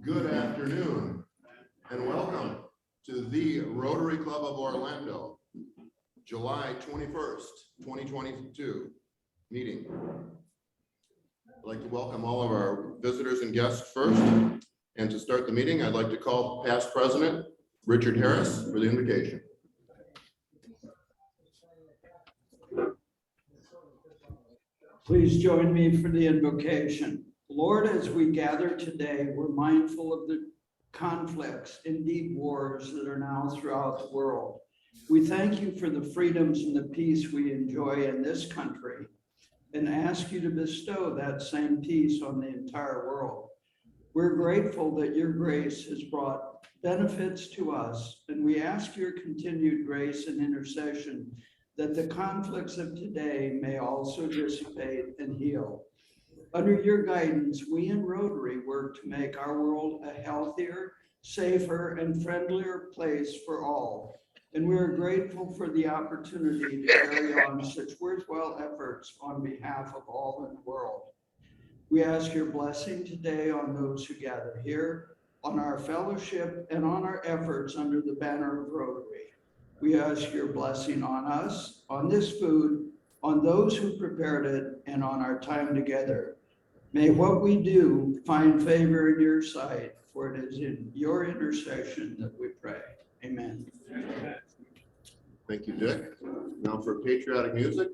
Good afternoon and welcome to the Rotary Club of Orlando, July 21st, 2022 meeting. I'd like to welcome all of our visitors and guests first. And to start the meeting, I'd like to call past President Richard Harris for the invocation. Please join me for the invocation. Lord, as we gather today, we're mindful of the conflicts, indeed wars, that are now throughout the world. We thank you for the freedoms and the peace we enjoy in this country and ask you to bestow that same peace on the entire world. We're grateful that your grace has brought benefits to us, and we ask your continued grace and intercession that the conflicts of today may also dissipate and heal. Under your guidance, we in Rotary work to make our world a healthier, safer, and friendlier place for all. And we are grateful for the opportunity to carry on such worthwhile efforts on behalf of all in the world. We ask your blessing today on those who gather here, on our fellowship, and on our efforts under the banner of Rotary. We ask your blessing on us, on this food, on those who prepared it, and on our time together. May what we do find favor in your sight, for it is in your intercession that we pray. Amen. Thank you, Dick. Now for patriotic music,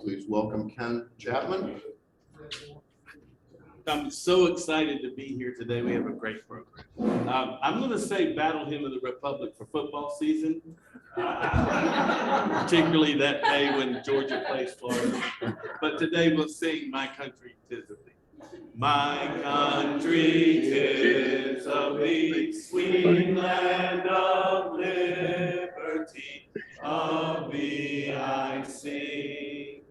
please welcome Ken Chapman. I'm so excited to be here today. We have a great program. I'm going to say Battle Hymn of the Republic for football season, particularly that day when Georgia plays Florida. But today we'll sing My Country 'Tis of Thee. My country 'tis of thee, sweet land of liberty, of thee I sing.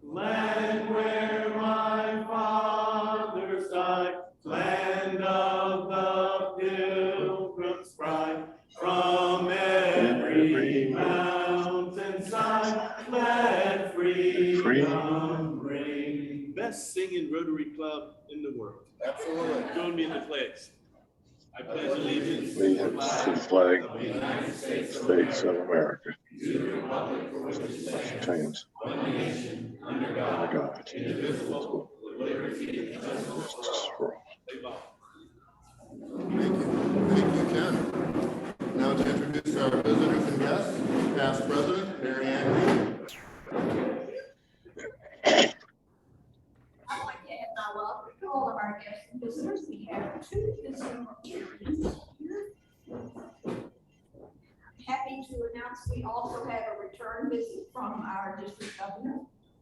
Land where my fathers died, land of the pilgrim's pride, from every mountainside, let freedom ring. Best singing Rotary Club in the world. Absolutely. Join me in the pledge. I pledge allegiance to the flag of the United States of America, to the republic for which it stands, one nation, under God, indivisible, with liberty and justice for all. Thank you, Ken. Now to introduce our visitors and guests, past President Mary Ann. I'd like to add my love to all of our guests and visitors. We have two visiting Rotarians here. Happy to announce we also have a return visit from our district governor,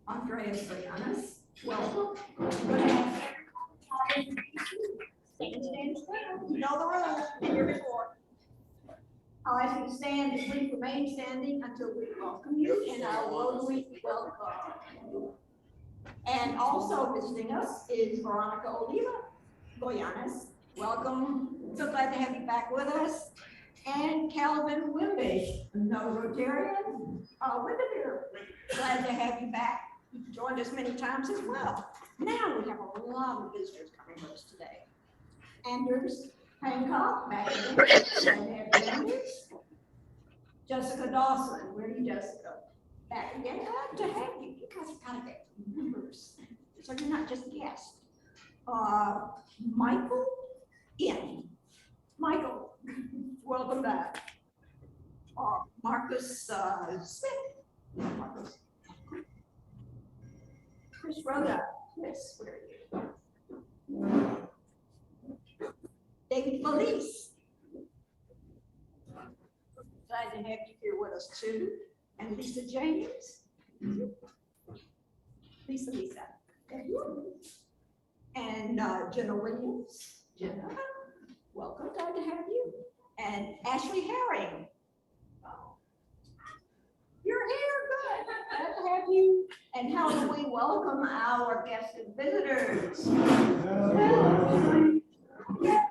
Andreas Llanos. Welcome. Stand, you know the rules, been here before. I'll ask you to stand and please remain standing until we welcome you in our Rotary welcome. And also visiting us is Veronica Oliva Goyanes. Welcome. So glad to have you back with us. And Calvin Wimbish, another Rotarian. Wimbish, glad to have you back. You've joined us many times as well. Now we have a lot of visitors coming with us today. Anders Hancock, back again. Glad to have you, Anders. Jessica Dawson, where are you, Jessica? Back again. Glad to have you. You guys are kind of members, so you're not just guests. Michael in. Michael, welcome back. Marcus Smith. Marcus. Chris Rhoda. Chris, where are you? David Felice. Glad to have you here with us too. And Lisa James. Lisa. And Jenna Williams. Jenna, welcome, glad to have you. And Ashley Herring. Oh, you're here, good, glad to have you. And how do we welcome our guests and visitors? Yeah.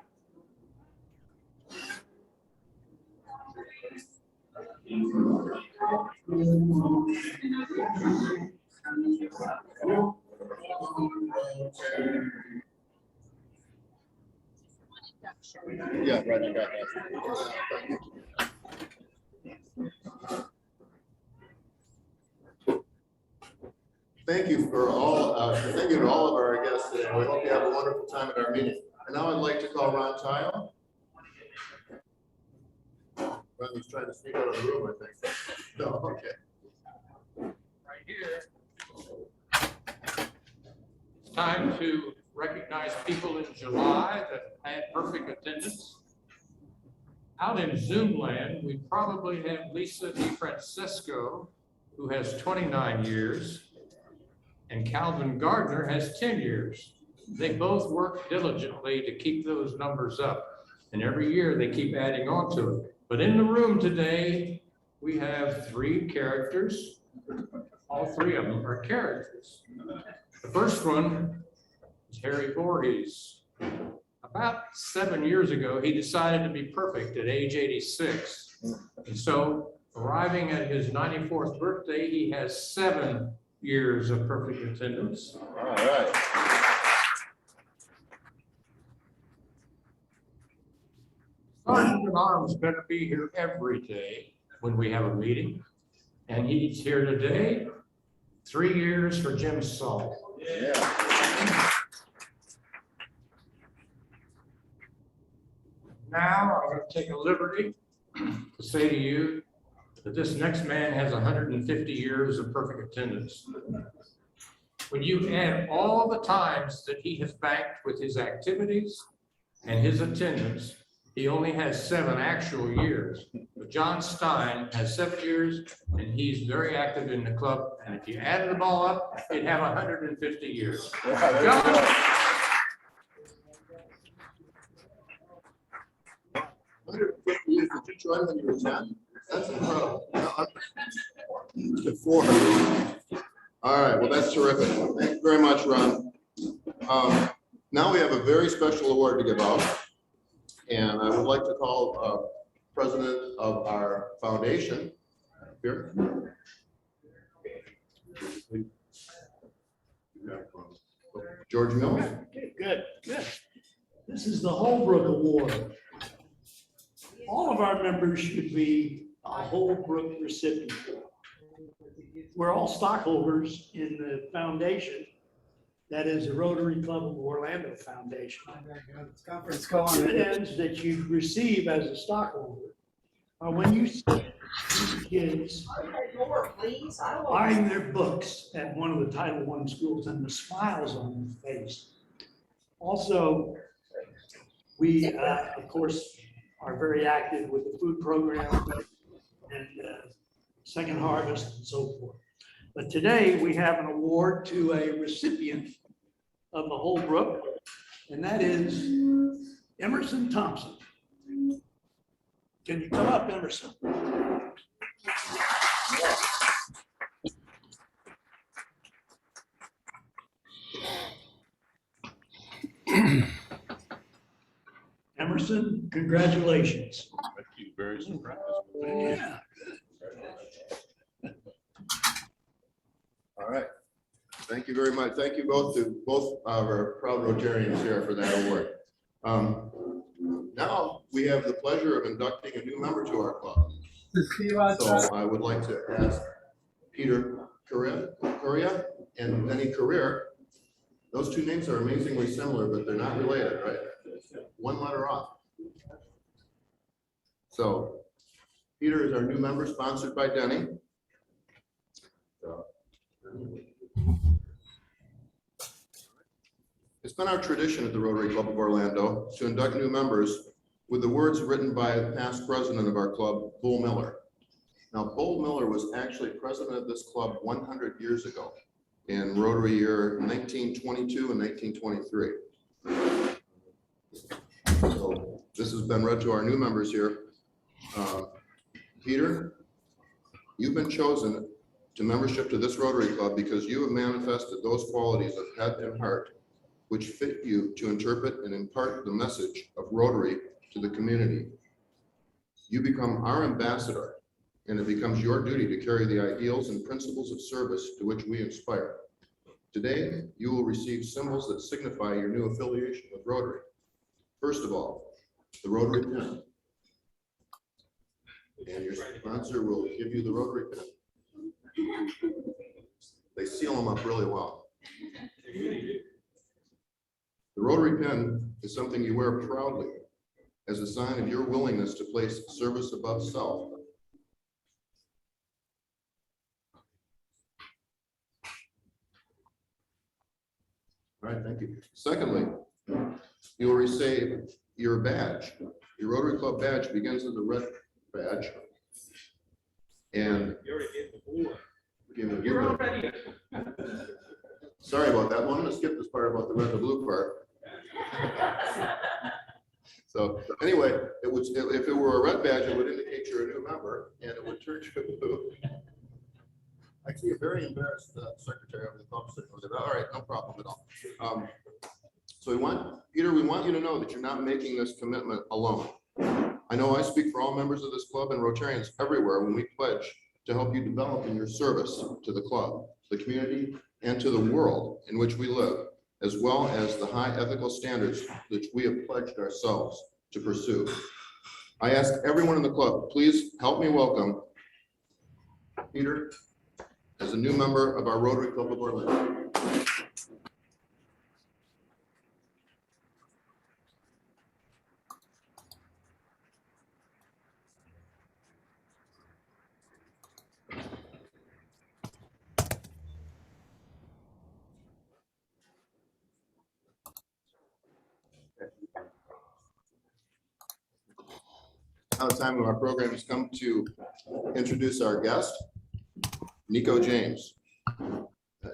Yeah, Roger got that. Thank you for all, thank you to all of our guests today. We hope you have a wonderful time at our meeting. And now I'd like to call Ron Tile. Ron's trying to sneak out of the room, I think. No, okay. Right here. It's time to recognize people in July that had perfect attendance. Out in Zoom land, we probably have Lisa DiFrancesco, who has 29 years, and Calvin Gardner has 10 years. They both work diligently to keep those numbers up, and every year they keep adding on to it. But in the room today, we have 3 characters. All 3 of them are characters. The first one is Harry Voorhees. About 7 years ago, he decided to be perfect at age 86. And so arriving at his 94th birthday, he has 7 years of perfect attendance. All right. Sergeant at Arms better be here every day when we have a meeting. And he's here today. 3 years for Jim Saul. Yeah. Now, I'm going to take a liberty to say to you that this next man has 150 years of perfect attendance. When you add all the times that he has banked with his activities and his attendance, he only has 7 actual years. But John Stein has 7 years, and he's very active in the club. And if you added them all up, he'd have 150 years. John, 150 years, did you join when you were 10? That's incredible. To 400. All right, well, that's terrific. Thank you very much, Ron. Now we have a very special award to give out. And I would like to call president of our foundation here. George Mills. Okay, good. This is the Holbrook Award. All of our members should be a Holbrook recipient. We're all stockholders in the foundation. That is the Rotary Club of Orlando Foundation. Conference going. Dividends that you receive as a stockholder are when you see these kids buying their books at one of the Title I schools and the smiles on their face. Also, we, of course, are very active with the food program and Second Harvest and so forth. But today we have an award to a recipient of the Holbrook, and that is Emerson Thompson. Can you come up, Emerson? Emerson, congratulations. You're very surprised. Yeah. All right. Thank you very much. Thank you both to both our proud Rotarians here for that award. Now we have the pleasure of inducting a new member to our club. So I would like to ask Peter Correa and Denny Career. Those 2 names are amazingly similar, but they're not related, right? 1 letter off. So Peter is our new member, sponsored by Denny. So, it's been our tradition at the Rotary Club of Orlando to induct new members with the words written by the past president of our club, Bull Miller. Now, Bull Miller was actually president of this club 100 years ago in Rotary year 1922 and 1923. So this has been read to our new members here. Peter, you've been chosen to membership to this Rotary Club because you have manifested those qualities of head and heart which fit you to interpret and impart the message of Rotary to the community. You become our ambassador, and it becomes your duty to carry the ideals and principles of service to which we inspire. Today, you will receive symbols that signify your new affiliation with Rotary. First of all, the Rotary pin. And your sponsor will give you the Rotary pin. They seal them up really well. The Rotary pin is something you wear proudly as a sign of your willingness to place service above self. All right, thank you. Secondly, you will receive your badge. Your Rotary Club badge begins as a red badge. And You're already. sorry about that. Well, I'm going to skip this part about the red and blue part. So anyway, it was, if it were a red badge, it would indicate you're a new member, and it would turn to blue. I see a very embarrassed secretary of the club sitting over there. All right, no problem at all. So Peter, we want you to know that you're not making this commitment alone. I know I speak for all members of this club and Rotarians everywhere when we pledge to help you develop in your service to the club, the community, and to the world in which we live, as well as the high ethical standards which we have pledged ourselves to pursue. I ask everyone in the club, please help me welcome Peter as a new member of our Rotary Club of Orlando. Now the time of our program has come to introduce our guest, Nikko James.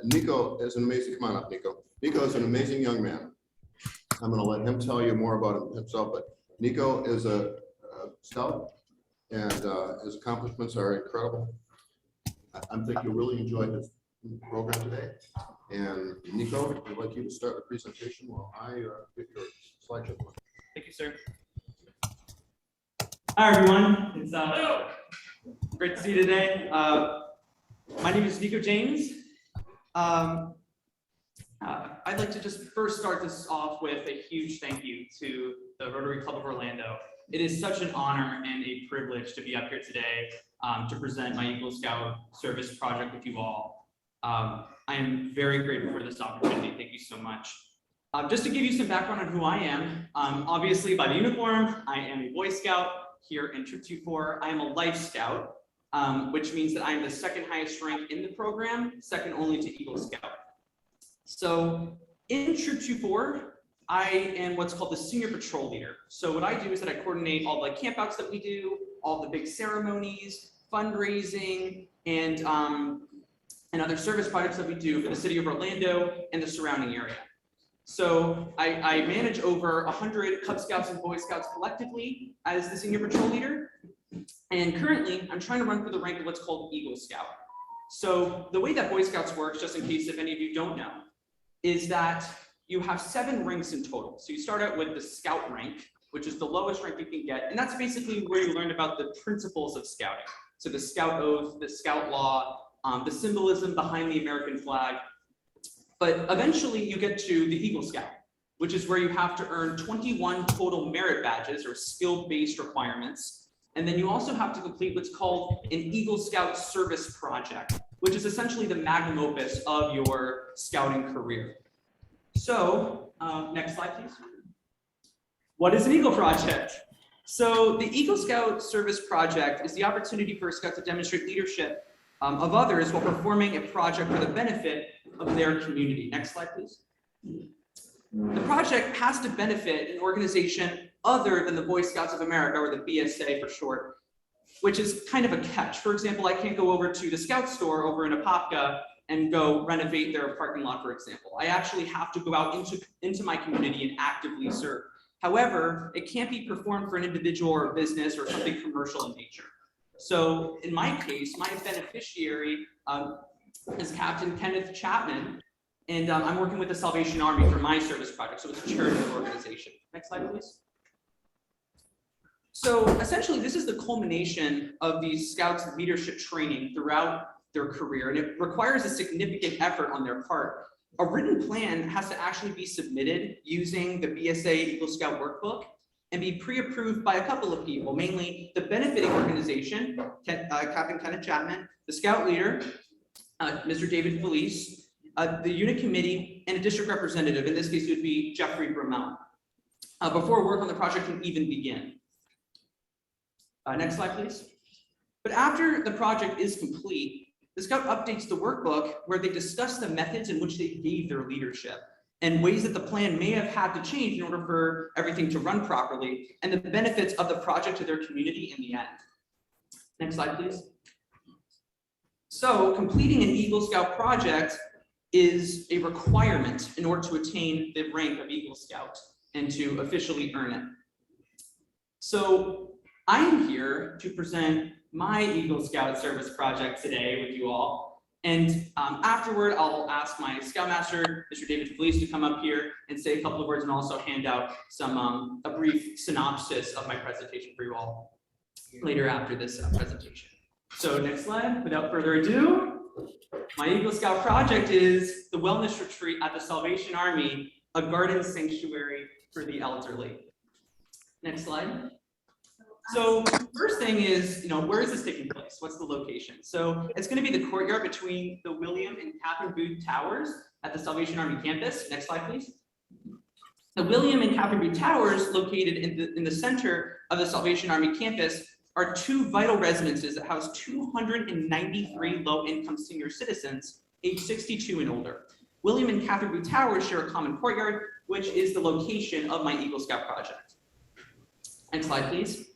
Nikko is an amazing, come on up, Nikko. Nikko is an amazing young man. I'm going to let him tell you more about himself, but Nikko is a scout, and his accomplishments are incredible. I think you'll really enjoy his program today. And Nikko, I'd like you to start the presentation while I get your slideshow. Thank you, sir. Hi, everyone. It's great to see you today. My name is Nikko James. I'd like to just first start this off with a huge thank you to the Rotary Club of Orlando. It is such an honor and a privilege to be up here today to present my Eagle Scout service project with you all. I am very grateful for this opportunity. Thank you so much. Just to give you some background on who I am, obviously by the uniform, I am a Boy Scout here in Troop 24. I am a Life Scout, which means that I am the second highest rank in the program, second only to Eagle Scout. So in Troop 24, I am what's called the Senior Patrol Leader. So what I do is that I coordinate all the campouts that we do, all the big ceremonies, fundraising, and other service projects that we do for the city of Orlando and the surrounding area. So I manage over 100 Cub Scouts and Boy Scouts collectively as the Senior Patrol Leader. And currently, I'm trying to run for the rank of what's called Eagle Scout. So the way that Boy Scouts works, just in case if any of you don't know, is that you have 7 ranks in total. So you start out with the Scout rank, which is the lowest rank you can get. And that's basically where you learn about the principles of scouting. So the Scout Oath, the Scout Law, the symbolism behind the American flag. But eventually you get to the Eagle Scout, which is where you have to earn 21 total merit badges or skill-based requirements. And then you also have to complete what's called an Eagle Scout service project, which is essentially the magnum opus of your scouting career. So, next slide, please. What is an Eagle Project? So the Eagle Scout service project is the opportunity for a scout to demonstrate leadership of others while performing a project for the benefit of their community. Next slide, please. The project has to benefit an organization other than the Boy Scouts of America, or the BSA for short, which is kind of a catch. For example, I can't go over to the Scout store over in Apopka and go renovate their parking lot, for example. I actually have to go out into my community and actively serve. However, it can't be performed for an individual or a business or something commercial in nature. So in my case, my beneficiary is Captain Kenneth Chapman, and I'm working with the Salvation Army for my service project. So it's a charitable organization. Next slide, please. So essentially, this is the culmination of these Scouts leadership training throughout their career, and it requires a significant effort on their part. A written plan has to actually be submitted using the BSA Eagle Scout workbook, and be pre-approved by a couple of people, mainly the benefiting organization, Captain Kenneth Chapman, the scout leader, Mr. David Felice, the unit committee, and a district representative. In this case, it would be Jeffrey Brummel, before work on the project can even begin. Next slide, please. But after the project is complete, the scout updates the workbook where they discuss the methods in which they gave their leadership and ways that the plan may have had to change in order for everything to run properly, and the benefits of the project to their community in the end. Next slide, please. So completing an Eagle Scout project is a requirement in order to attain the rank of Eagle Scout and to officially earn it. So I'm here to present my Eagle Scout service project today with you all. And afterward, I'll ask my Scoutmaster, Mr. David Felice, to come up here and say a couple of words and also hand out some a brief synopsis of my presentation for you all later after this presentation. So next slide, without further ado, my Eagle Scout project is the Wellness Retreat at the Salvation Army, a garden sanctuary for the elderly. Next slide. So first thing is, where is this taking place? What's the location? So it's going to be the courtyard between the William and Catherine Booth Towers at the Salvation Army campus. Next slide, please. The William and Catherine Booth Towers, located in the center of the Salvation Army campus, are two vital residences that house 293 low-income senior citizens aged 62 and older. William and Catherine Booth Towers share a common courtyard, which is the location of my Eagle Scout project. Next slide, please.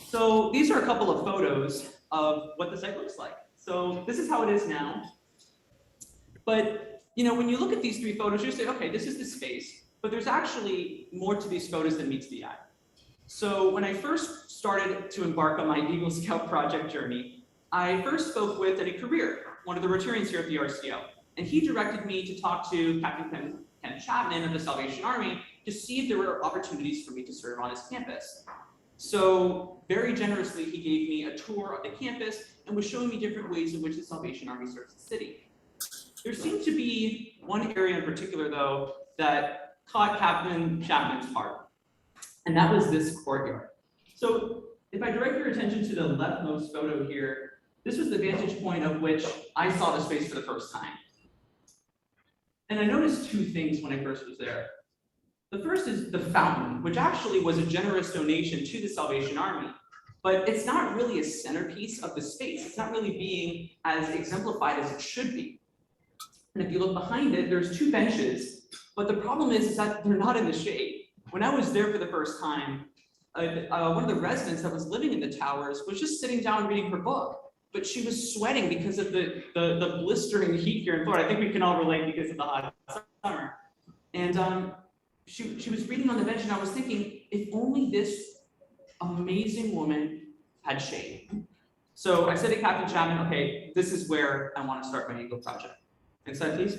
So these are a couple of photos of what the site looks like. So this is how it is now. But when you look at these three photos, you say, okay, this is the space, but there's actually more to these photos than meets the eye. So when I first started to embark on my Eagle Scout project journey, I first spoke with Eddie Career, one of the Rotarians here at the RCO, and he directed me to talk to Captain Ken Chapman of the Salvation Army to see if there were opportunities for me to serve on his campus. So very generously, he gave me a tour of the campus and was showing me different ways in which the Salvation Army serves the city. There seemed to be one area in particular, though, that caught Captain Chapman's heart, and that was this courtyard. So if I direct your attention to the leftmost photo here, this was the vantage point of which I saw the space for the first time. And I noticed two things when I first was there. The first is the fountain, which actually was a generous donation to the Salvation Army, but it's not really a centerpiece of the space. It's not really being as exemplified as it should be. And if you look behind it, there's two benches, but the problem is that they're not in the shade. When I was there for the first time, one of the residents that was living in the towers was just sitting down reading her book, but she was sweating because of the blistering heat here in Florida. I think we can all relate because of the hot summer. And she was reading on the bench, and I was thinking, if only this amazing woman had shade. So I said to Captain Chapman, okay, this is where I want to start my Eagle project. Next slide, please.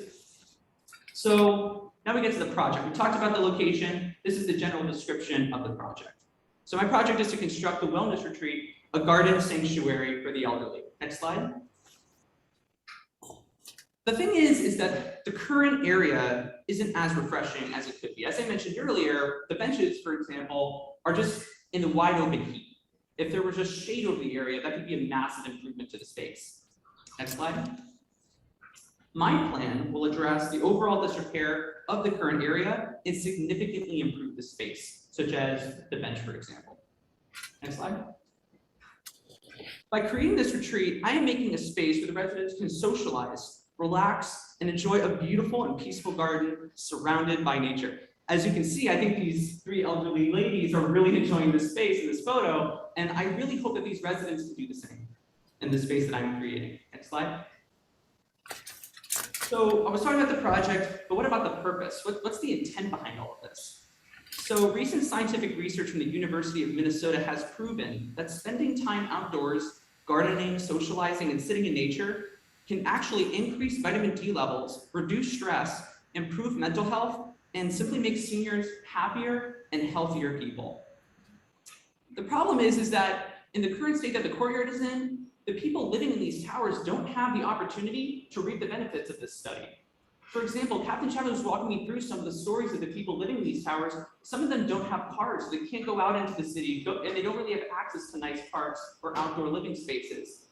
So now we get to the project. We talked about the location. This is the general description of the project. So my project is to construct the Wellness Retreat, a garden sanctuary for the elderly. Next slide. The thing is that the current area isn't as refreshing as it could be. As I mentioned earlier, the benches, for example, are just in the wide open heat. If there was just shade over the area, that could be a massive improvement to the space. Next slide. My plan will address the overall disrepair of the current area and significantly improve the space, such as the bench, for example. Next slide. By creating this retreat, I am making a space where the residents can socialize, relax, and enjoy a beautiful and peaceful garden surrounded by nature. As you can see, I think these three elderly ladies are really enjoying this space in this photo, and I really hope that these residents can do the same in the space that I'm creating. Next slide. So I was talking about the project, but what about the purpose? What's the intent behind all of this? So recent scientific research from the University of Minnesota has proven that spending time outdoors, gardening, socializing, and sitting in nature can actually increase vitamin D levels, reduce stress, improve mental health, and simply make seniors happier and healthier people. The problem is that in the current state that the courtyard is in, the people living in these towers don't have the opportunity to reap the benefits of this study. For example, Captain Shadow was walking me through some of the stories of the people living in these towers. Some of them don't have cars, so they can't go out into the city, and they don't really have access to nice parks or outdoor living spaces.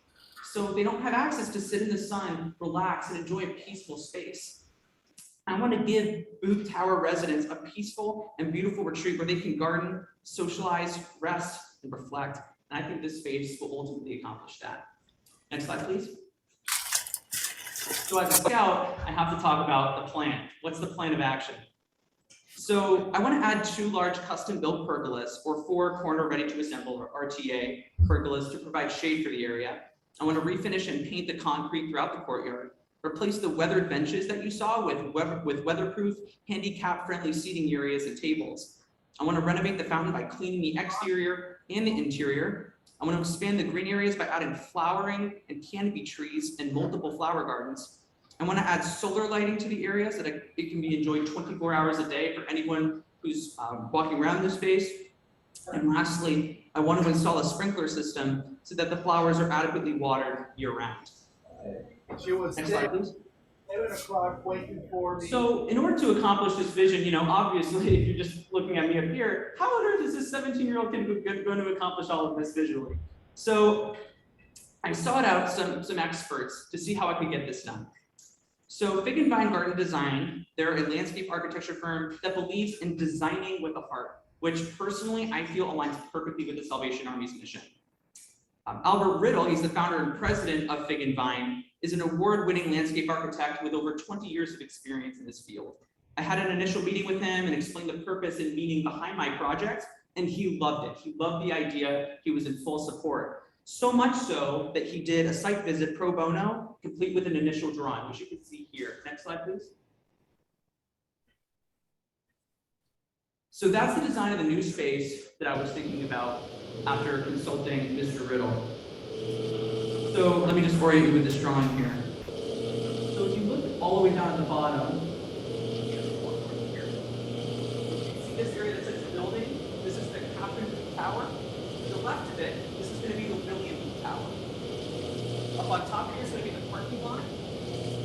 So they don't have access to sit in the sun, relax, and enjoy a peaceful space. I want to give Booth Tower residents a peaceful and beautiful retreat where they can garden, socialize, rest, and reflect. And I think this space will ultimately accomplish that. Next slide, please. So as a scout, I have to talk about the plan. What's the plan of action? So I want to add 2 large custom-built pergolas, or 4 corner ready-to-assemble, or RTA, pergolas to provide shade for the area. I want to refinish and paint the concrete throughout the courtyard. Replace the weathered benches that you saw with weatherproof, handicap-friendly seating areas and tables. I want to renovate the fountain by cleaning the exterior and the interior. I want to expand the green areas by adding flowering and canopy trees and multiple flower gardens. I want to add solar lighting to the area so that it can be enjoyed 24 hours a day for anyone who's walking around the space. And lastly, I want to install a sprinkler system so that the flowers are adequately watered year-round. Next slide, please. 7 o'clock waiting for me. So in order to accomplish this vision, obviously, if you're just looking at me up here, how on earth is this 17-year-old kid going to accomplish all of this visually? So I sought out some experts to see how I could get this done. So Fig and Vine Garden Design, they're a landscape architecture firm that believes in designing with a heart, which personally I feel aligns perfectly with the Salvation Army's mission. Albert Riddle, he's the founder and president of Fig and Vine, is an award-winning landscape architect with over 20 years of experience in this field. I had an initial meeting with him and explained the purpose and meaning behind my project, and he loved it. He loved the idea. He was in full support. So much so that he did a site visit pro bono, complete with an initial drawing, which you can see here. Next slide, please. So that's the design of the new space that I was thinking about after consulting Mr. Riddle. So let me just orient you with this drawing here. So if you look all the way down at the bottom, see this area that says building? This is the Captain Tower. To the left of it, this is going to be the William Tower. Up on top here is going to be the parking lot.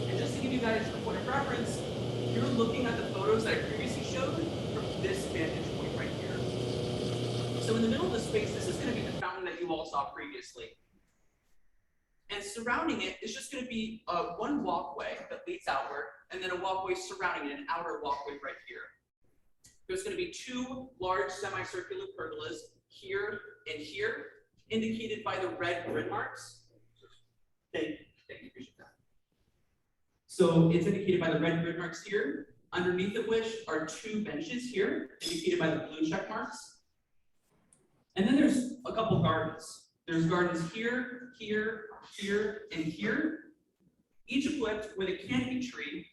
And just to give you guys a point of reference, you're looking at the photos that I previously showed from this vantage point right here. So in the middle of the space, this is going to be the fountain that you all saw previously. And surrounding it is just going to be one walkway that leads outward, and then a walkway surrounding it, an outer walkway right here. There's going to be 2 large semicircular pergolas here and here, indicated by the red grid marks. Thank you, appreciate that. So it's indicated by the red grid marks here, underneath of which are 2 benches here, indicated by the blue check marks. And then there's a couple gardens. There's gardens here, here, here, and here, each equipped with a canopy tree,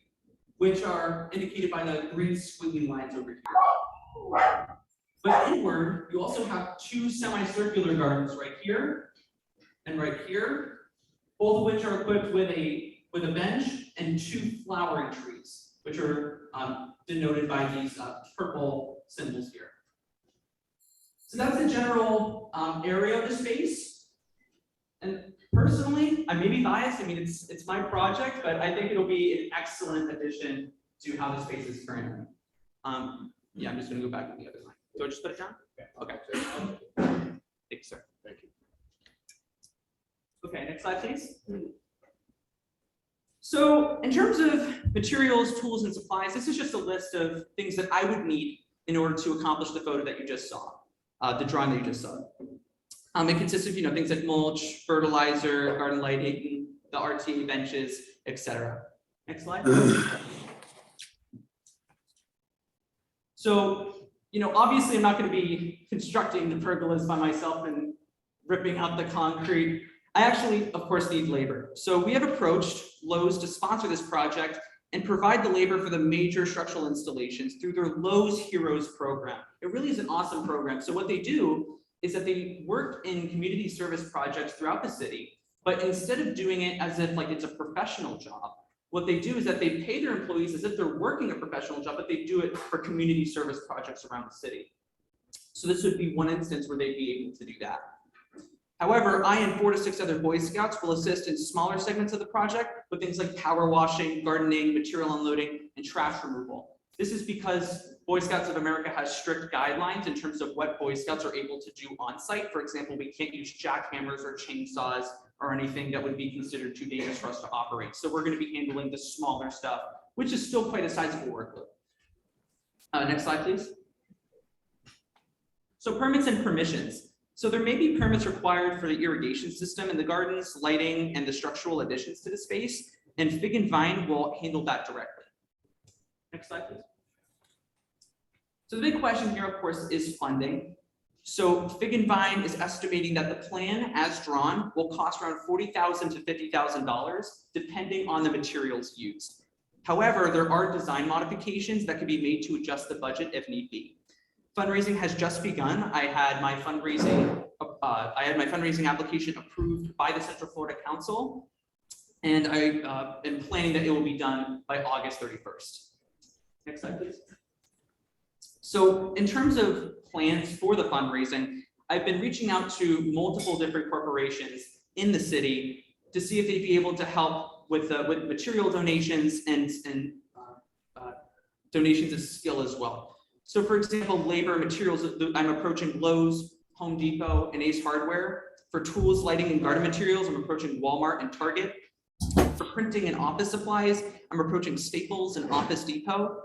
which are indicated by the green squiggly lines over here. But inward, you also have 2 semicircular gardens right here and right here, both of which are equipped with a bench and 2 flowering trees, which are denoted by these purple symbols here. So that's the general area of the space. And personally, I may be biased. I mean, it's my project, but I think it'll be an excellent addition to how the space is currently. Yeah, I'm just going to go back to the other line. So I just put it down? Okay. Thanks, sir. Thank you. Okay, next slide, please. So in terms of materials, tools, and supplies, this is just a list of things that I would need in order to accomplish the photo that you just saw, the drawing that you just saw. It consists of things like mulch, fertilizer, garden lighting, the RTA benches, etc. Next slide. So, obviously I'm not going to be constructing the pergolas by myself and ripping out the concrete. I actually, of course, need labor. So we have approached Lowe's to sponsor this project and provide the labor for the major structural installations through their Lowe's Heroes program. It really is an awesome program. So what they do is that they work in community service projects throughout the city, but instead of doing it as if it's a professional job, what they do is that they pay their employees as if they're working a professional job, but they do it for community service projects around the city. So this would be one instance where they'd be able to do that. However, I and 4 to 6 other Boy Scouts will assist in smaller segments of the project with things like power washing, gardening, material unloading, and trash removal. This is because Boy Scouts of America has strict guidelines in terms of what Boy Scouts are able to do on site. For example, we can't use jackhammers or chainsaws or anything that would be considered too dangerous for us to operate. So we're going to be handling the smaller stuff, which is still quite a sizable workload. Next slide, please. So permits and permissions. So there may be permits required for the irrigation system in the gardens, lighting, and the structural additions to the space, and Fig and Vine will handle that directly. Next slide, please. So the big question here, of course, is funding. So Fig and Vine is estimating that the plan as drawn will cost around $40,000 to $50,000, depending on the materials used. However, there are design modifications that can be made to adjust the budget if need be. Fundraising has just begun. I had my fundraising application approved by the Central Florida Council, and I am planning that it will be done by August 31st. Next slide, please. So in terms of plans for the fundraising, I've been reaching out to multiple different corporations in the city to see if they'd be able to help with material donations and donations of skill as well. So for example, labor and materials, I'm approaching Lowe's, Home Depot, and Ace Hardware. For tools, lighting, and garden materials, I'm approaching Walmart and Target. For printing and office supplies, I'm approaching Staples and Office Depot.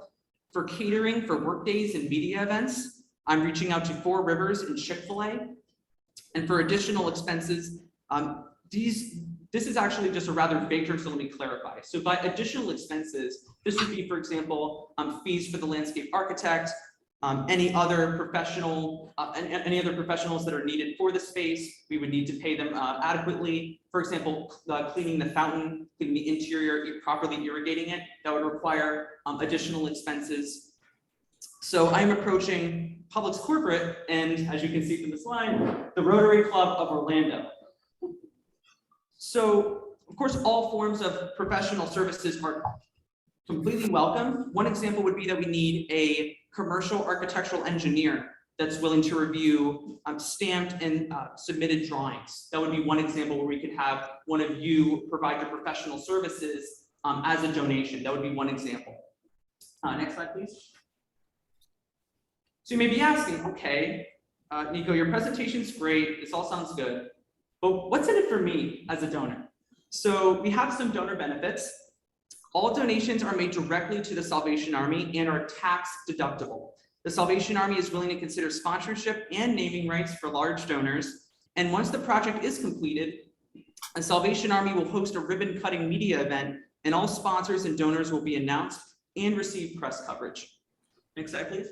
For catering, for work days and media events, I'm reaching out to 4 Rivers and Chick-fil-A. And for additional expenses, this is actually just a rather vague term, so let me clarify. So by additional expenses, this would be, for example, fees for the landscape architect, any other professionals that are needed for the space. We would need to pay them adequately. For example, cleaning the fountain, cleaning the interior, properly irrigating it, that would require additional expenses. So I'm approaching Publix Corporate, and as you can see from the slide, the Rotary Club of Orlando. So, of course, all forms of professional services are completely welcome. One example would be that we need a commercial architectural engineer that's willing to review stamped and submitted drawings. That would be one example where we could have one of you provide your professional services as a donation. That would be one example. Next slide, please. So you may be asking, okay, Nikko, your presentation's great. This all sounds good. But what's in it for me as a donor? So we have some donor benefits. All donations are made directly to the Salvation Army and are tax deductible. The Salvation Army is willing to consider sponsorship and naming rights for large donors. And once the project is completed, the Salvation Army will host a ribbon cutting media event, and all sponsors and donors will be announced and receive press coverage. Next slide, please.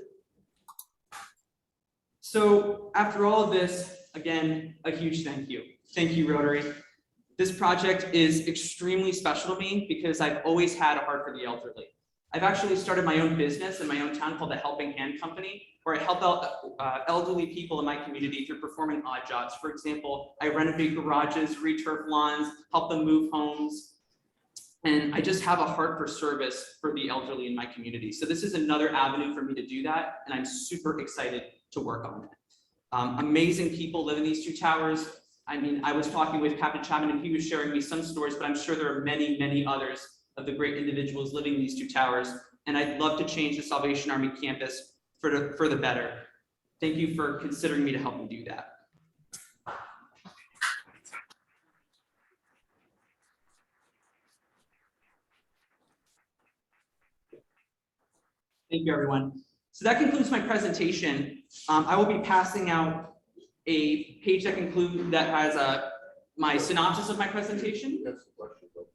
So after all of this, again, a huge thank you. Thank you, Rotary. This project is extremely special to me because I've always had a heart for the elderly. I've actually started my own business in my own town called the Helping Hand Company, where I help out elderly people in my community through performing odd jobs. For example, I renovate garages, returf lawns, help them move homes. And I just have a heart for service for the elderly in my community. So this is another avenue for me to do that, and I'm super excited to work on it. Amazing people live in these 2 towers. I mean, I was talking with Captain Chapman and he was sharing me some stories, but I'm sure there are many, many others of the great individuals living in these 2 towers. And I'd love to change the Salvation Army campus for the better. Thank you for considering me to help me do that. Thank you, everyone. So that concludes my presentation. I will be passing out a page that has my synopsis of my presentation.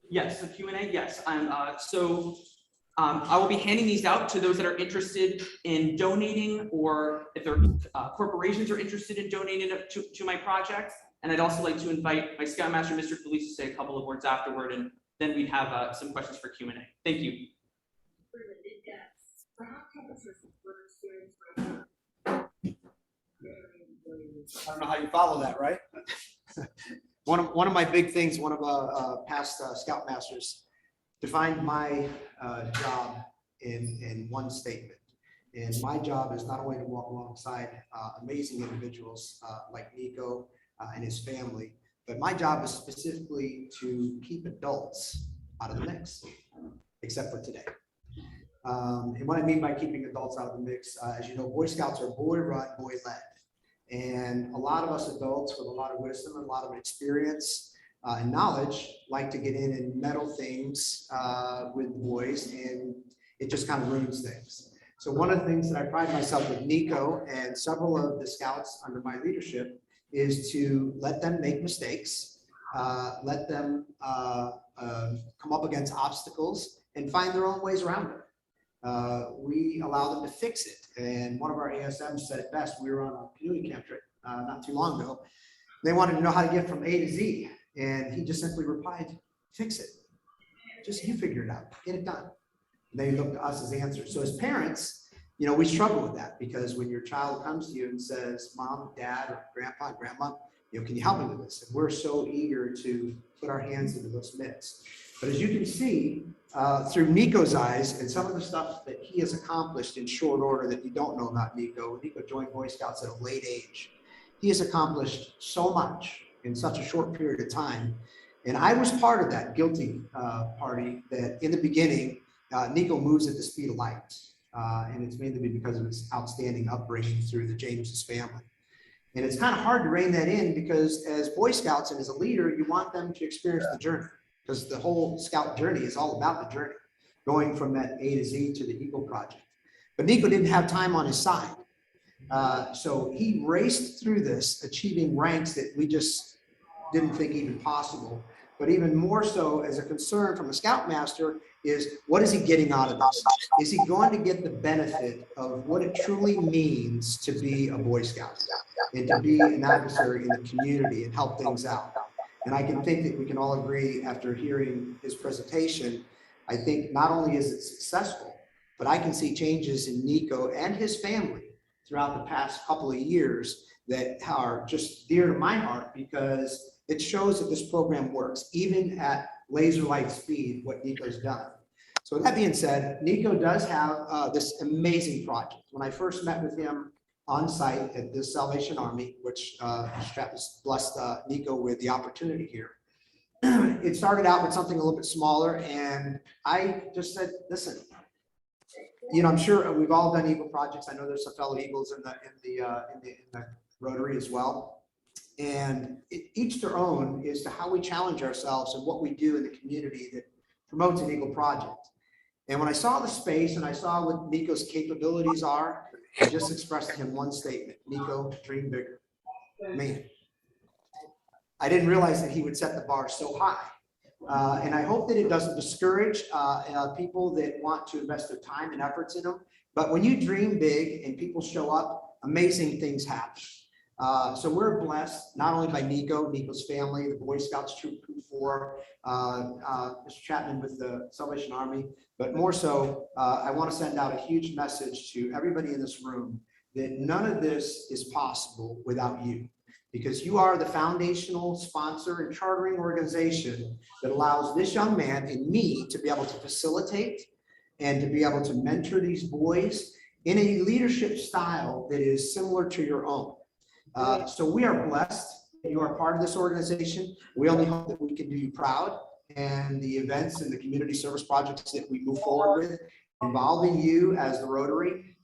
Yes, the Q&A, yes. I will be handing these out to those that are interested in donating, or if their corporations are interested in donating to my project. And I'd also like to invite my Scoutmaster, Mr. Felice, to say a couple of words afterward, and then we'd have some questions for Q&A. Thank you. I don't know how you follow that, right? One of my big things, one of past Scoutmasters defined my job in one statement. And my job is not only to walk alongside amazing individuals like Nikko, and his family. But my job is specifically to keep adults out of the mix, except for today. And what I mean by keeping adults out of the mix, as you know, Boy Scouts are boy-run, boy-led. And a lot of us adults with a lot of wisdom and a lot of experience and knowledge like to get in and meddle things with boys, and it just kind of ruins things. So one of the things that I pride myself with Nikko and several of the scouts under my leadership is to let them make mistakes, let them come up against obstacles and find their own ways around it. We allow them to fix it. And one of our ASMs said it best. We were on a community camp trip not too long ago. They wanted to know how to get from A to Z. And he just simply replied, fix it. Just you figure it out, get it done. And they look to us as answers. So as parents, you know, we struggle with that, because when your child comes to you and says, Mom, Dad, or Grandpa, Grandma, you know, can you help me with this? And we're so eager to put our hands into those mitts. But as you can see, through Nikko's eyes and some of the stuff that he has accomplished in short order that you don't know about Nikko. Nikko joined Boy Scouts at a late age. He has accomplished so much in such a short period of time. And I was part of that guilty party that in the beginning, Nikko moves at the speed of light. And it's mainly because of his outstanding upbringing through the James's family. And it's kind of hard to rein that in, because as Boy Scouts and as a leader, you want them to experience the journey, because the whole Scout journey is all about the journey, going from that A to Z to the Eagle Project. But Nikko didn't have time on his side. So he raced through this, achieving ranks that we just didn't think even possible. But even more so, as a concern from a Scoutmaster, is what is he getting out of this? Is he going to get the benefit of what it truly means to be a Boy Scout and to be an adversary in the community and help things out? And I can think that we can all agree after hearing his presentation, I think not only is it successful, but I can see changes in Nikko and his family throughout the past couple of years that are just dear to my heart, because it shows that this program works, even at laser light speed, what Nikko's done. So with that being said, Nikko does have this amazing project. When I first met with him on site at the Salvation Army, which Travis blessed Nikko with the opportunity here, it started out with something a little bit smaller, and I just said, listen, you know, I'm sure we've all done Eagle projects. I know there's some fellow Eagles in the Rotary as well. And each their own as to how we challenge ourselves and what we do in the community that promotes an Eagle project. And when I saw the space and I saw what Nikko's capabilities are, I just expressed to him one statement: Nikko, dream bigger. Man, I didn't realize that he would set the bar so high. And I hope that it doesn't discourage people that want to invest their time and efforts in them. But when you dream big and people show up, amazing things happen. So we're blessed not only by Nikko, Nikko's family, the Boy Scouts Troop 4, Mr. Chapman with the Salvation Army, but more so, I want to send out a huge message to everybody in this room that none of this is possible without you, because you are the foundational sponsor and chartering organization that allows this young man and me to be able to facilitate and to be able to mentor these boys in a leadership style that is similar to your own. So we are blessed that you are part of this organization. We only hope that we can do you proud, and the events and the community service projects that we move forward with involving you as the Rotary.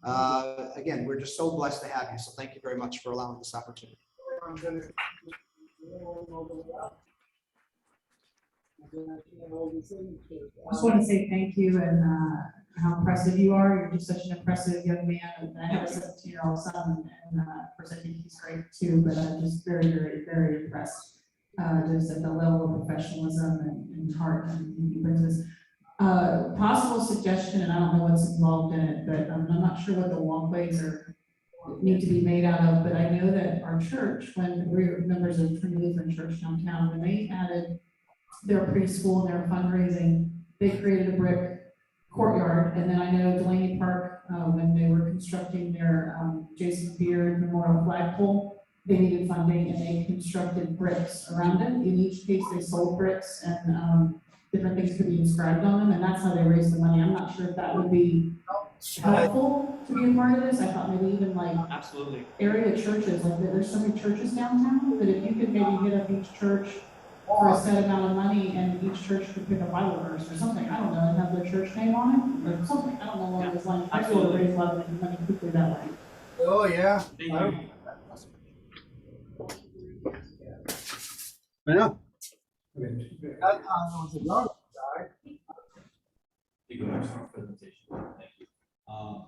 Again, we're just so blessed to have you. So thank you very much for allowing this opportunity. I just want to say thank you and how impressive you are. You're just such an impressive young man. And I have a 17-year-old son, and of course I think he's great too, but I'm just very, very, very impressed just at the level of professionalism and heart and he brings us. Possible suggestion, and I don't know what's involved in it, but I'm not sure what the walkways need to be made out of, but I know that our church, when we were members of Trinity Lutheran Church downtown, when they added their preschool and their fundraising, they created a brick courtyard. And then I know Delaney Park, when they were constructing their Jason Beard Memorial flagpole, they needed funding and they constructed bricks around it. In each case, they sold bricks and different things could be inscribed on them, and that's how they raised the money. I'm not sure if that would be helpful to be a part of this. I thought maybe even like Absolutely. area churches, like there's so many churches downtown, that if you could maybe hit up each church for a set amount of money and each church could pick a Bible verse or something, I don't know, and have their church name on it or something, I don't know along those lines. I feel to raise a lot of money quickly that way. Oh, yeah. Thank you. Yeah. Thank you.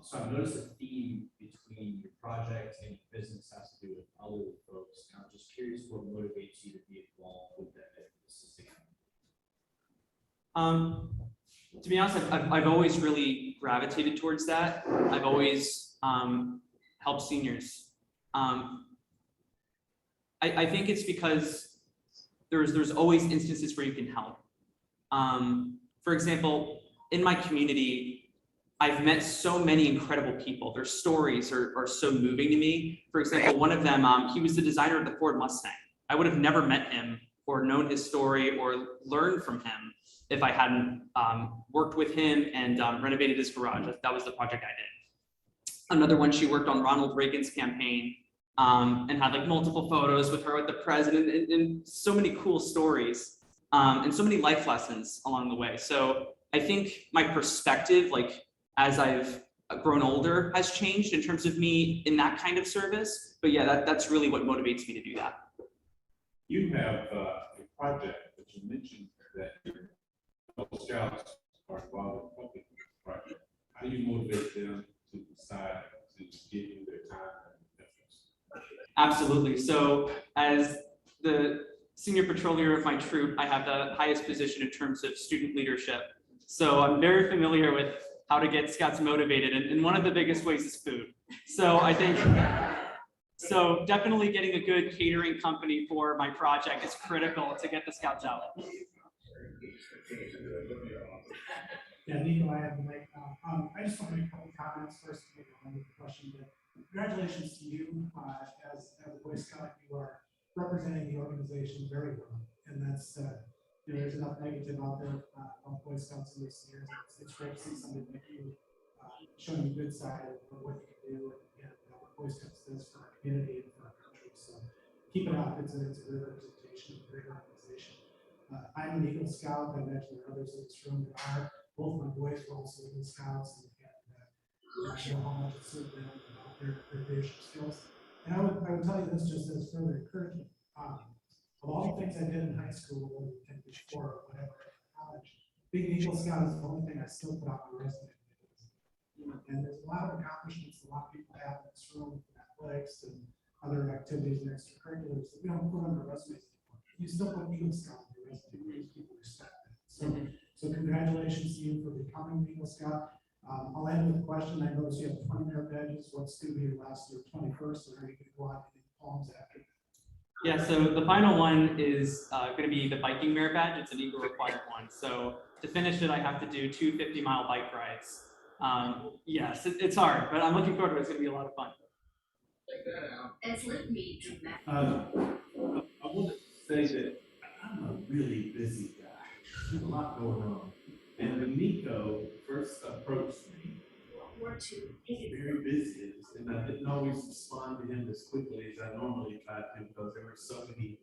So I've noticed a theme between your project and your business has to do with elderly folks. And I'm just curious what motivates you to be involved with that assisting. To be honest, I've always really gravitated towards that. I've always helped seniors. I think it's because there's always instances where you can help. For example, in my community, I've met so many incredible people. Their stories are so moving to me. For example, one of them, he was the designer of the Ford Mustang. I would have never met him or known his story or learned from him if I hadn't worked with him and renovated his garage. That was the project I did. Another one, she worked on Ronald Reagan's campaign and had like multiple photos with her with the president and so many cool stories and so many life lessons along the way. So I think my perspective, like as I've grown older, has changed in terms of me in that kind of service. But yeah, that's really what motivates me to do that. You have a project that you mentioned that your Scouts are involved in public project. How do you motivate them to decide to give you their time and efforts? Absolutely. So as the senior patrolleer of my troop, I have the highest position in terms of student leadership. So I'm very familiar with how to get Scouts motivated. And one of the biggest ways is food. So I think, so definitely getting a good catering company for my project is critical to get the Scouts out. Yeah, Nikko, I have the mic now. I just want to make a couple of comments first, maybe I'll make a question, but congratulations to you as a Boy Scout. You are representing the organization very well, and that's there's enough negative out there on Boy Scouts in recent years. It's great to see somebody like you showing the good side of what you can do and what Boy Scouts does for our community and for our country. So keep it up. It's a great representation of a great organization. I'm an Eagle Scout. I imagine there are others in this room that are. Both my boys were also Eagle Scouts, and I know how much it served them about their leadership skills. And I would tell you this just as further encouragement. Of all the things I did in high school, and before, or whatever, college, being an Eagle Scout is the only thing I still put on my resume. And there's a lot of accomplishments a lot of people have in this room, athletics and other activities and extracurriculars that we don't put on our resumes anymore. You still put Eagle Scout on your resume because people respect that. So congratulations to you for becoming an Eagle Scout. I'll end with a question. I noticed you have 20 merit badges. What's going to be your last year, 21st, or are you going to go out and palms after that? Yeah, so the final one is going to be the biking merit badge. It's an Eagle required one. So to finish it, I have to do 2 50-mile bike rides. Yes, it's hard, but I'm looking forward to it. It's going to be a lot of fun. I want to say that I'm a really busy guy. There's a lot going on. And when Nikko first approached me, very busy, and I didn't always respond to him as quickly as I normally try to because there were so many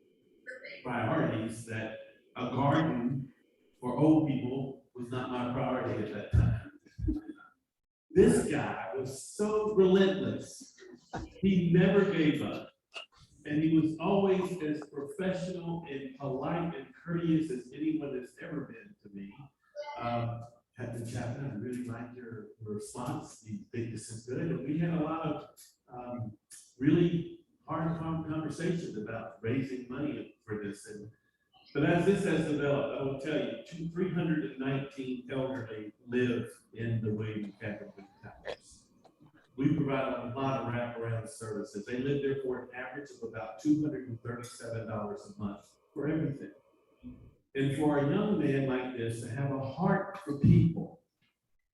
priorities that a garden for old people was not my priority at that time. This guy was so relentless. He never gave up. And he was always as professional and polite and courteous as anyone has ever been to me. Captain Chapman, I really liked your response. You think this is good? And we had a lot of really hard conversations about raising money for this. But as this has developed, I will tell you, 319 elderly live in the William Catholic Towers. We provide a lot of wraparound services. They live there for an average of about $237 a month for everything. And for a young man like this to have a heart for people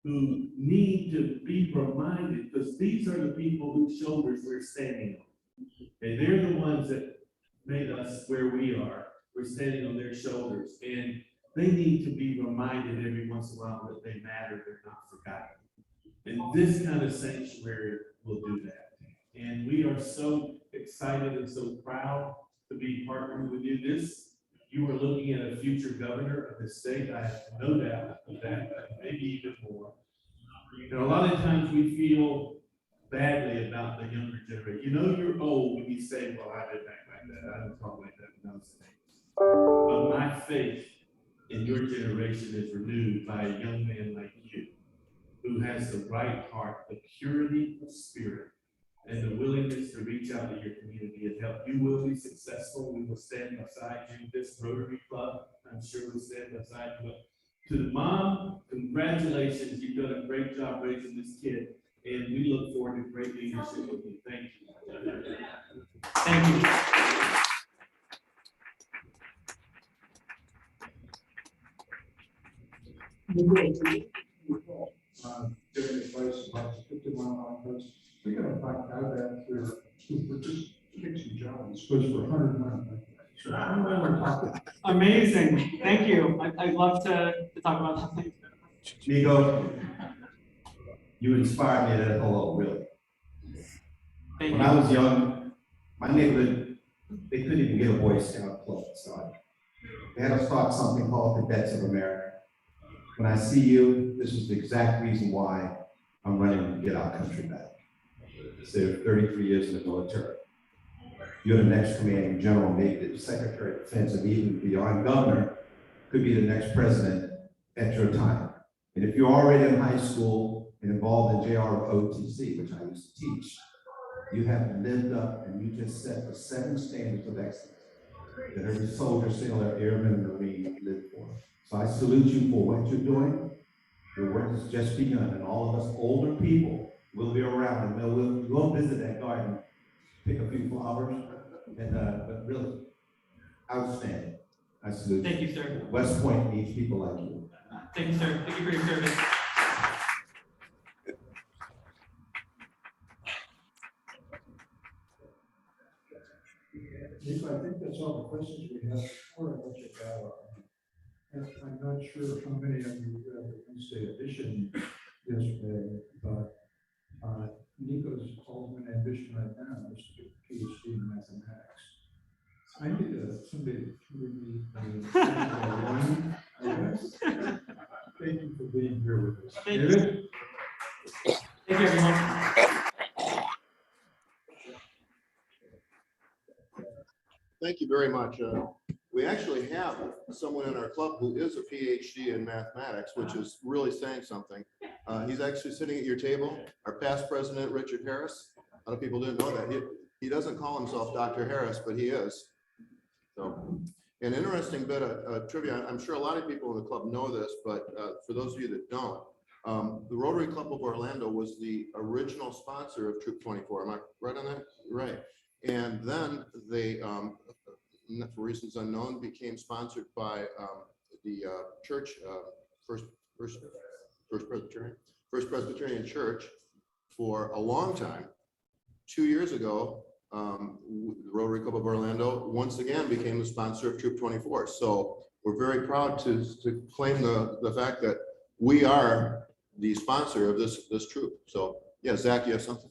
who need to be reminded, because these are the people whose shoulders we're standing on. And they're the ones that made us where we are. We're standing on their shoulders. And they need to be reminded every once in a while that they matter, they're not forgotten. And this kind of sanctuary will do that. And we are so excited and so proud to be partnering with you. You are looking at a future governor of the state. I have no doubt of that, maybe even more. And a lot of times we feel badly about the younger generation. You know you're old when you say, well, I did back like that. I didn't talk like that when I was an age. But my faith in your generation is renewed by a young man like you, who has the right heart, the purity of spirit, and the willingness to reach out to your community and help. You will be successful. We will stand beside you. This Rotary Club, I'm sure, will stand beside you. But to the mom, congratulations. You've done a great job raising this kid, and we look forward to great leadership with you. Thank you. Thank you. Giving advice about 50-mile miles. We got to find out that we're just fixing jobs, supposed for 100 miles. So I don't know what we're talking. Amazing. Thank you. I'd love to talk about that. Nikko, you inspired me to hello, really. Thank When you. I was young, my neighborhood, they couldn't even get a Boy Scout club started. They had to start something called the Vets of America. When I see you, this is the exact reason why I'm running to get our country back. Served 33 years in the military. You're the next commanding general, maybe the Secretary of Defense, and even beyond governor, could be the next president at your time. And if you're already in high school and involved in JROTC, which I used to teach, you have lived up and you just set the 7 standards of excellence that every soldier, sailor, airman, and marine live for. So I salute you for what you're doing. Your work has just begun, and all of us older people will be around, and we'll go visit that garden, pick a few flowers, and but really, outstanding. I salute you. Thank you, sir. West Point needs people like you. Thank you, sir. Thank you for your service. Nikko, I think that's all the questions we have before I let you go. I'm not sure how many of you read the Wednesday edition yesterday, but Nikko's ultimate ambition right now is to get a PhD in mathematics. I need somebody to tutor me. Thank you for being here with us. David? Thank you, everyone. Thank you very much. We actually have someone in our club who is a PhD in mathematics, which is really saying something. He's actually sitting at your table, our past president, Richard Harris. A lot of people didn't know that. He doesn't call himself Dr. Harris, but he is. So, an interesting bit of trivia. I'm sure a lot of people in the club know this, but for those of you that don't, the Rotary Club of Orlando was the original sponsor of Troop 24. Am I right on that? Right. And then they, for reasons unknown, became sponsored by the church, First Presbyterian Church for a long time. 2 years ago, the Rotary Club of Orlando once again became the sponsor of Troop 24. So we're very proud to claim the fact that we are the sponsor of this troop. So yeah, Zach, you have something?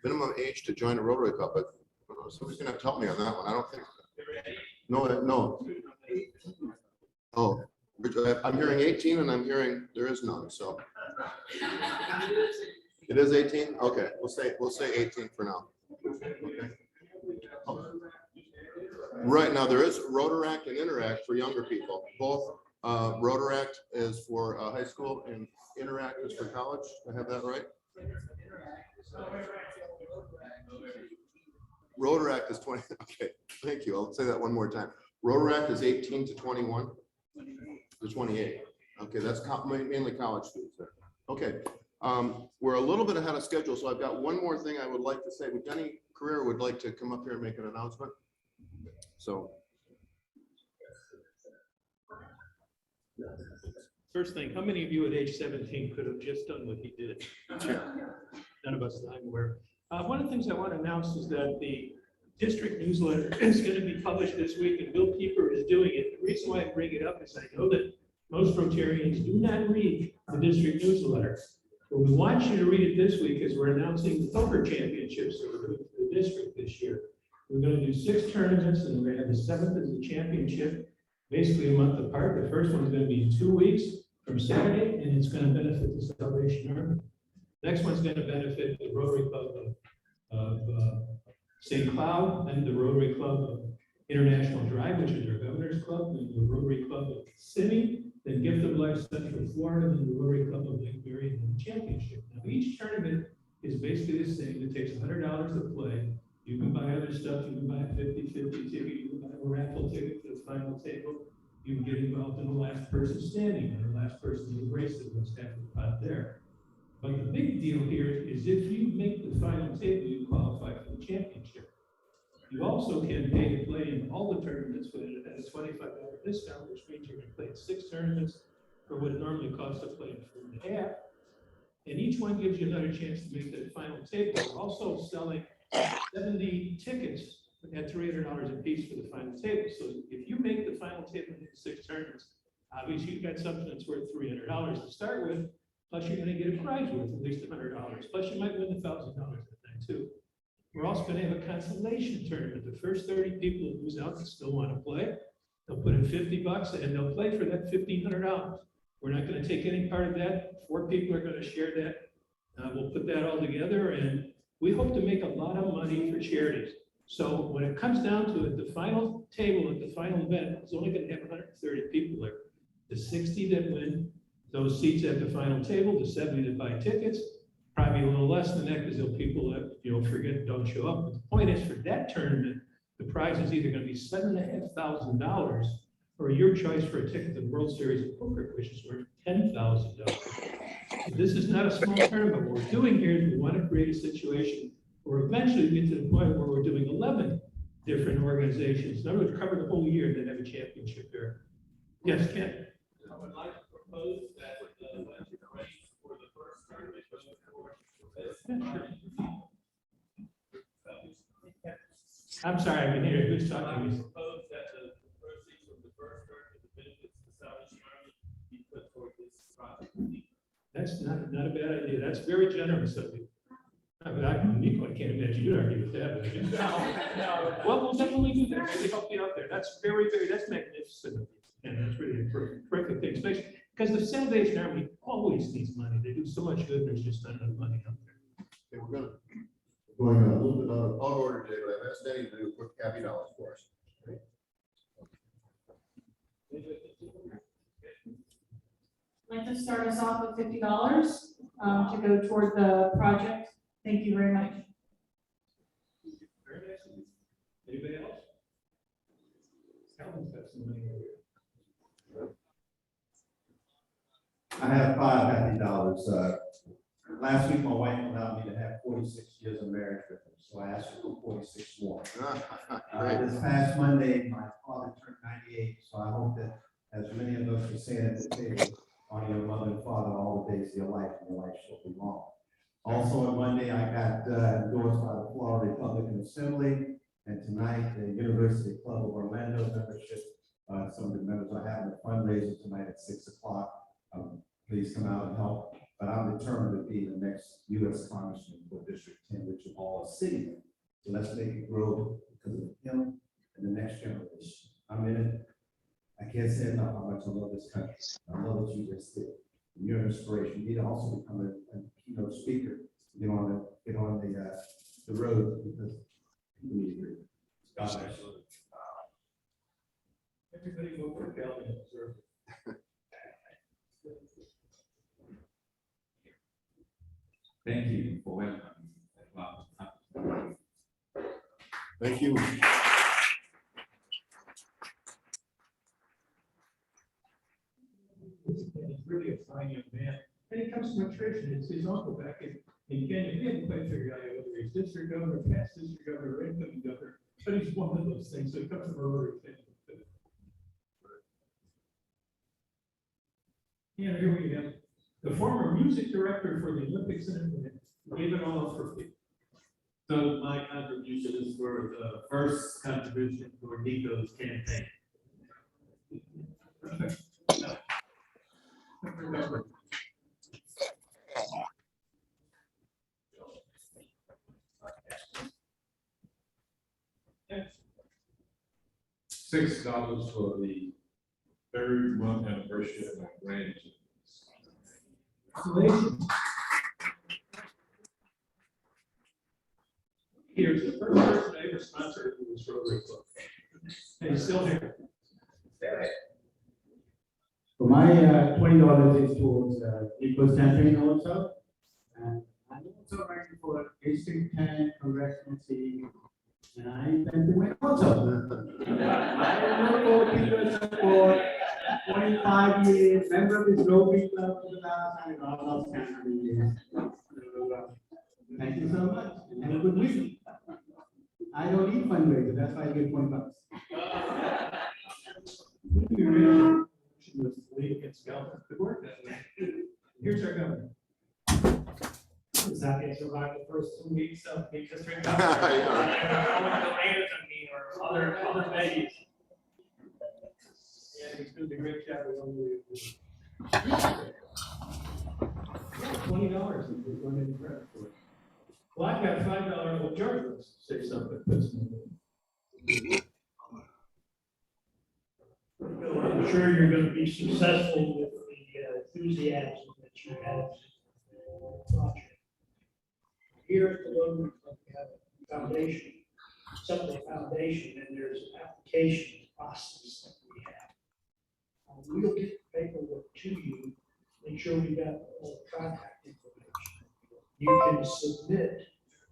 Minimum age to join a Rotary Club, but somebody's gonna have to help me on that one. I don't think. No. Oh, I'm hearing 18 and I'm hearing there is none, so. It is 18? Okay, we'll say 18 for now. Okay. Oh. Right now, there is Rotaract and Interact for younger people. Both Rotaract is for high school and Interact is for college. I have that right? Rotaract is 20. Okay, thank you. I'll say that one more time. Rotaract is 18 to 21 to 28. Okay, that's mainly college students there. Okay, we're a little bit ahead of schedule, so I've got one more thing I would like to say. Would Denny Career would like to come up here and make an announcement? So. First thing, how many of you at age 17 could have just done what he did? None of us, I'm aware. One of the things I want to announce is that the district newsletter is going to be published this week, and Bill Pieper is doing it. The reason why I bring it up is I know that most Rotarians do not read the district newsletter. But we want you to read it this week as we're announcing the poker championships that we're doing for the district this year. We're going to do 6 tournaments, and we're going to have the 7th as the championship, basically a month apart. The first one's going to be in 2 weeks from Saturday, and it's going to benefit the Salvation Army. Next one's going to benefit the Rotary Club of St. Cloud, and the Rotary Club of International Drive, which is our governor's club, and the Rotary Club of Simi, then Gift of Life Central Florida, and the Rotary Club of Lake Mary, and the championship. Now, each tournament is basically the same. It takes $100 to play. You can buy other stuff. You can buy a 50-50 ticket. You can buy a raffle ticket to the final table. You can get involved in the last person standing, and the last person in the race that goes half the pot there. But the big deal here is if you make the final table, you qualify for the championship. You also can pay to play in all the tournaments with a $25 discount, which means you're going to play in 6 tournaments for what it normally costs to play in 4.5. And each one gives you another chance to make that final table. We're also selling 70 tickets at $300 a piece for the final table. So if you make the final table in 6 tournaments, obviously you've got something that's worth $300 to start with. Plus, you're going to get a prize worth at least $100. Plus, you might win $1,000 at that time too. We're also going to have a consolation tournament. The first 30 people who lose out and still want to play, they'll put in $50 and they'll play for that $1,500. We're not going to take any part of that. 4 people are going to share that. We'll put that all together, and we hope to make a lot of money for charities. So when it comes down to it, the final table at the final event is only going to have 130 people there. The 60 that win those seats at the final table, the 70 that buy tickets, probably a little less than that because there'll people that, forget, don't show up. But the point is, for that tournament, the prize is either going to be $7,500 or your choice for a ticket to the World Series of Poker, which is worth $10,000. So this is not a small tournament. What we're doing here is we want to create a situation where eventually we get to the point where we're doing 11 different organizations. In other words, cover the whole year and then have a championship there. Yes, Ken? I would like to propose that the race for the first tournament goes for I'm sorry, I can hear you. Who's I talking? would propose that the proceeds from the first tournament, the benefits to the Salvation Army, be put toward this project. That's not a bad idea. That's very generous of you. Nikko, I can't imagine you'd argue with that. Would you? No. Well, we'll definitely do that. Maybe help you out there. That's that's magnificent of you. And that's really a perfect thing, especially because the Salvation Army always needs money. They do so much good. There's just not enough money out there. Okay, we're going a little bit out of order today, but I've asked Eddie to do a quick happy dollars for us. I'd like to start us off with $50 to go toward the project. Thank you very much. Very nice. Anybody else? Calvin's got some money over here. I have $5 happy. Last week, my wife allowed me to have 46 years of marriage with her, so I asked her for 46 more. This past Monday, my father turned 98, so I hope that as many of us are saying at the table, honor your mother and father all the days of your life, and your life shall be long. Also on Monday, I got endorsed by the Florida Republican Assembly, and tonight, the University Club of Orlando membership, some of the members are having a fundraiser tonight at 6 o'clock. Please come out and help. But I'm determined to be the next U.S. Congressman for District 10, which is all a city. So let's make it grow because of him and the next generation. I'm in it. I can't say enough how much I love this country. I love what you just did. You're an inspiration. You need to also become a keynote speaker. Get on the road because people need to hear you. God bless you. Everybody go for Calvin. Thank you for welcoming me. Wow. Thank you. He's really a fine young man. And he comes from a tradition. It's his uncle back in Kenya. He hadn't quite figured out whether he's district governor, past district governor, or incoming governor. But he's one of those things. So he comes from a Rotary family. And here we have the former music director for the Olympics and gave it all up for free. So my contribution is for the first contribution for Nikko's campaign. $6 for the third month anniversary of my grandchildren. Here's the first person I ever sponsored who was Rotary Club. And he's still here. So my $20 is towards Nikko's campaign also. And I'm also running for District 10 congressional seat. And I intend to win also. I look forward to your support. 25 years, member of this Rotary Club for the last, I don't know, almost 10 years. Thank you so much, and have a good week. I don't need fundraiser, that's why I get $20. She was leading against government. Good work that way. Here's our governor. Zach has survived the first 2 weeks of the district governor. Or other babies. Yeah, he's doing a great job with $20 if we're going to credit for it. Well, I've got $5 with George, let's say something. I'm sure you're going to be successful with the enthusiasm that you have in the project. Here at the Rotary Club, we have a foundation, separate foundation, and there's an application process that we have. We'll get the paperwork to you, make sure we got all the contact information. You can submit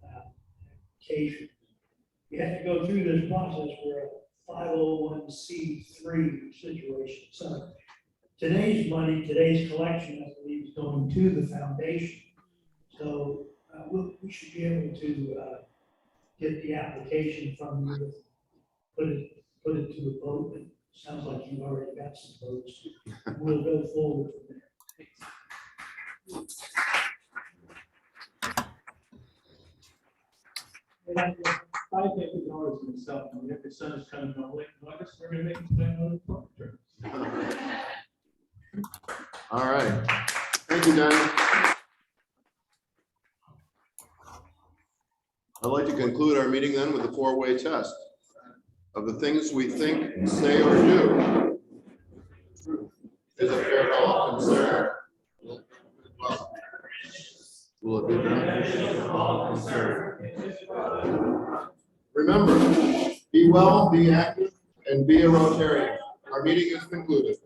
an application. You have to go through this process where a 501c3 situation. So today's money, today's collection, I believe, is going to the foundation. So we should be able to get the application from you, put it to the vote. It sounds like you've already got some votes. We'll go forward from there. And I think $5 in itself, and if the sun is coming on late in August, we're gonna make it plan on the return. All right. Thank you, Dennis. I'd like to conclude our meeting then with a four-way test of the things we think, say, or do. Is it fair to all concerned? Will it be beneficial to all concerned? Remember, be well, be active, and be a Rotarian. Our meeting is concluded.